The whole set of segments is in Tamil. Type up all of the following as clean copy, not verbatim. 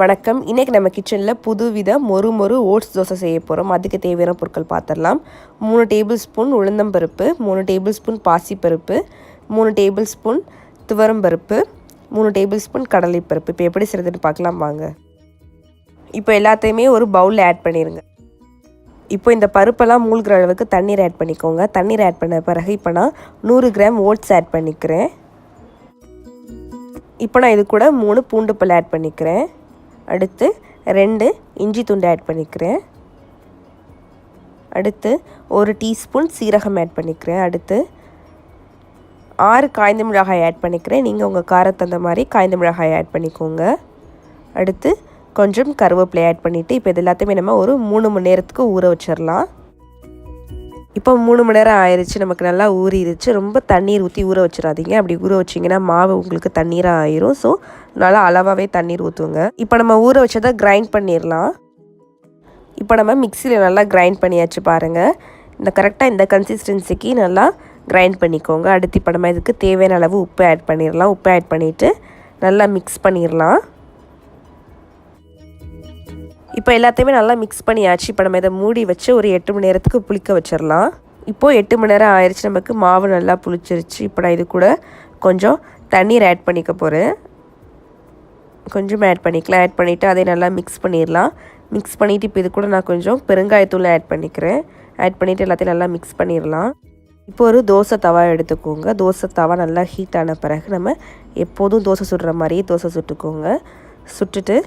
வணக்கம். இன்றைக்கி நம்ம கிச்சனில் புதுவித மொறு ஓட்ஸ் தோசை செய்ய போகிறோம். அதுக்கு தேவையான பொருட்கள் பார்த்துடலாம். 3 டேபிள் ஸ்பூன் உளுந்தம்பருப்பு, 3 டேபிள் ஸ்பூன் பாசிப்பருப்பு, 3 டேபிள் ஸ்பூன் துவரம்பருப்பு, 3 டேபிள் ஸ்பூன் கடலைப்பருப்பு. இப்போ எப்படி செய்கிறதுன்னு பார்க்கலாம் வாங்க. இப்போ எல்லாத்தையுமே ஒரு பவுலில் ஆட் பண்ணிடுங்க. இப்போ இந்த பருப்பெல்லாம் மூழ்கிற அளவுக்கு தண்ணீர் ஆட் பண்ணிக்கோங்க. தண்ணீர் ஆட் பண்ண பிறகு இப்போ நான் 100 கிராம் ஓட்ஸ் ஆட் பண்ணிக்கிறேன். இப்போ நான் இது கூட 3 பூண்டு பல் ஆட் பண்ணிக்கிறேன். அடுத்து 2 இஞ்சி துண்டு ஆட் பண்ணிக்கிறேன். அடுத்து 1 டீஸ்பூன் சீரகம் ஆட் பண்ணிக்கிறேன். அடுத்து 6 காய்ந்த மிளகாய் ஆட் பண்ணிக்கிறேன். நீங்கள் உங்கள் காரத்துக்கு தகுந்த மாதிரி காய்ந்த மிளகாய் ஆட் பண்ணிக்கோங்க. அடுத்து கொஞ்சம் கருவேப்பிலை ஆட் பண்ணிவிட்டு இப்போ இது எல்லாத்தையுமே நம்ம ஒரு 3 மணி நேரத்துக்கு ஊற வச்சிடலாம். இப்போ 3 மணி நேரம் ஆயிடுச்சு, நமக்கு நல்லா ஊறிடுச்சு. ரொம்ப தண்ணீர் ஊற்றி ஊற வச்சிடாதீங்க. அப்படி ஊற வச்சிங்கன்னா மாவு உங்களுக்கு தண்ணீராக ஆயிரும். ஸோ நல்லா அளவாகவே தண்ணீர் ஊற்றுங்க. இப்போ நம்ம ஊற வச்சதை கிரைண்ட் பண்ணிடலாம். இப்போ நம்ம மிக்சியில் நல்லா கிரைண்ட் பண்ணியாச்சு பாருங்கள். கரெக்டாக இந்த கன்சிஸ்டன்சிக்கு நல்லா கிரைண்ட் பண்ணிக்கோங்க. அடுத்து இப்போ நம்ம இதுக்கு தேவையான அளவு உப்பு ஆட் பண்ணிடலாம். உப்பு ஆட் பண்ணிவிட்டு நல்லா மிக்ஸ் பண்ணிடலாம். இப்போ எல்லாத்தையுமே நல்லா மிக்ஸ் பண்ணியாச்சு. இப்போ நம்ம இதை மூடி வச்சு ஒரு 8 மணி நேரத்துக்கு புளிக்க வச்சிடலாம். இப்போது 8 மணி நேரம் ஆயிடுச்சு, நமக்கு மாவு நல்லா புளிச்சிருச்சு. இப்போ நான் இது கூட கொஞ்சம் தண்ணீர் ஆட் பண்ணிக்க போகிறேன். கொஞ்சம் ஆட் பண்ணிக்கலாம். ஆட் பண்ணிவிட்டு அதை நல்லா மிக்ஸ் பண்ணிடலாம். மிக்ஸ் பண்ணிவிட்டு இப்போ இது கூட நான் கொஞ்சம் பெருங்காயத்தூள் ஆட் பண்ணிக்கிறேன். ஆட் பண்ணிவிட்டு எல்லாத்தையும் நல்லா மிக்ஸ் பண்ணிடலாம். இப்போ ஒரு தோசை தவா எடுத்துக்கோங்க. தோசை தவா நல்லா ஹீட் ஆன பிறகு நம்ம எப்போதும் தோசை சுடுற மாதிரியே தோசை சுட்டுக்கோங்க. சுட்டுட்டு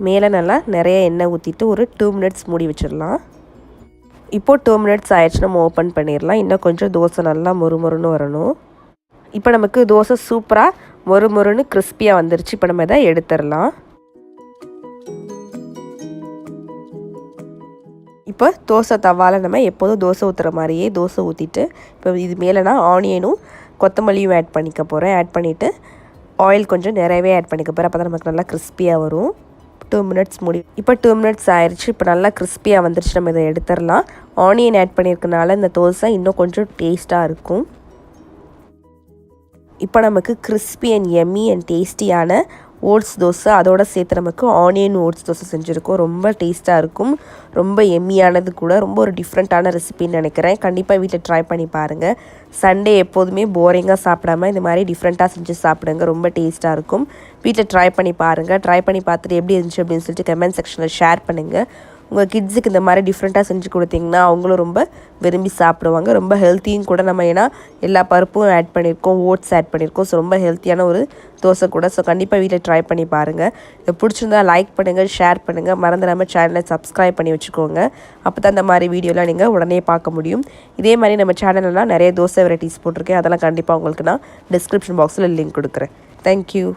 மேலே நல்லா நிறைய எண்ணெய் ஊற்றிட்டு ஒரு 2 மினிட்ஸ் மூடி வச்சிடலாம். இப்போது 2 மினிட்ஸ் ஆயிடுச்சு, நம்ம ஓப்பன் பண்ணிடலாம். இன்னும் கொஞ்சம் தோசை நல்லா மொறுமொறுன்னு வரணும். இப்போ நமக்கு தோசை சூப்பராக மொறுமொறுன்னு கிறிஸ்பியாக வந்துருச்சு. இப்போ நம்ம இதை எடுத்துடலாம். இப்போ தோசை தவாவில் நம்ம எப்போதும் தோசை ஊற்றுற மாதிரியே தோசை ஊற்றிட்டு இப்போ இது மேலே நான் ஆனியனும் கொத்தமல்லியும் ஆட் பண்ணிக்க போகிறேன். ஆட் பண்ணிவிட்டு ஆயில் கொஞ்சம் நிறையவே ஆட் பண்ணிக்க போகிறேன். அப்போ தான் நமக்கு நல்லா கிறிஸ்பியாக வரும். 2 மினிட்ஸ் மூடி. இப்போ 2 மினிட்ஸ் ஆயிடுச்சு. இப்போ நல்லா கிறிஸ்பியாக வந்துருச்சு. நம்ம இதை எடுத்துடலாம். ஆனியன் ஆட் பண்ணியிருக்கனால இந்த தோசை இன்னும் கொஞ்சம் டேஸ்ட்டாக இருக்கும். இப்போ நமக்கு கிறிஸ்பி அண்ட் எம்மி அண்ட் டேஸ்டியான ஓட்ஸ் தோசை, அதோடு சேர்த்து நமக்கு ஆனியன் ஓட்ஸ் தோசை செஞ்சுருக்கோம். ரொம்ப டேஸ்ட்டாக இருக்கும், ரொம்ப எம்மியானது கூட. ரொம்ப ஒரு டிஃப்ரெண்ட்டான ரெசிபின்னு நினைக்கிறேன். கண்டிப்பாக வீட்டில் ட்ரை பண்ணி பாருங்கள். சண்டே எப்போதுமே போரிங்காக சாப்பிடாமல் இந்த மாதிரி டிஃப்ரெண்ட்டாக செஞ்சு சாப்பிடுங்க. ரொம்ப டேஸ்ட்டாக இருக்கும். வீட்டில் ட்ரை பண்ணி பாருங்கள். ட்ரை பண்ணி பார்த்துட்டு எப்படி இருந்துச்சு அப்படின்னு சொல்லிட்டு கமெண்ட் செக்ஷனில் ஷேர் பண்ணுங்கள். உங்கள் கிட்ஸுக்கு இந்த மாதிரி டிஃப்ரெண்ட்டாக செஞ்சு கொடுத்தீங்கன்னா அவங்களும் ரொம்ப விரும்பி சாப்பிடுவாங்க. ரொம்ப ஹெல்த்தியும் கூட. நம்ம ஏன்னா எல்லா பருப்பும் ஆட் பண்ணியிருக்கோம், ஓட்ஸ் ஆட் பண்ணியிருக்கோம். ஸோ ரொம்ப ஹெல்த்தியான ஒரு தோசை கூட. ஸோ கண்டிப்பாக வீட்டில் ட்ரை பண்ணி பாருங்கள். இது பிடிச்சிருந்தா லைக் பண்ணுங்கள், ஷேர் பண்ணுங்கள். மறந்துடாமல் சேனலை சப்ஸ்கிரைப் பண்ணி வச்சுக்கோங்க. அப்போ தான் இந்த மாதிரி வீடியோலாம் நீங்கள் உடனே பார்க்க முடியும். இதே மாதிரி நம்ம சேனலெலாம் நிறைய தோசை வெரைட்டிஸ் போட்டிருக்கேன். அதெல்லாம் கண்டிப்பாக உங்களுக்கு நான் டிஸ்கிரிப்ஷன் பாக்ஸில் லிங்க் கொடுக்குறேன். தேங்க்யூ.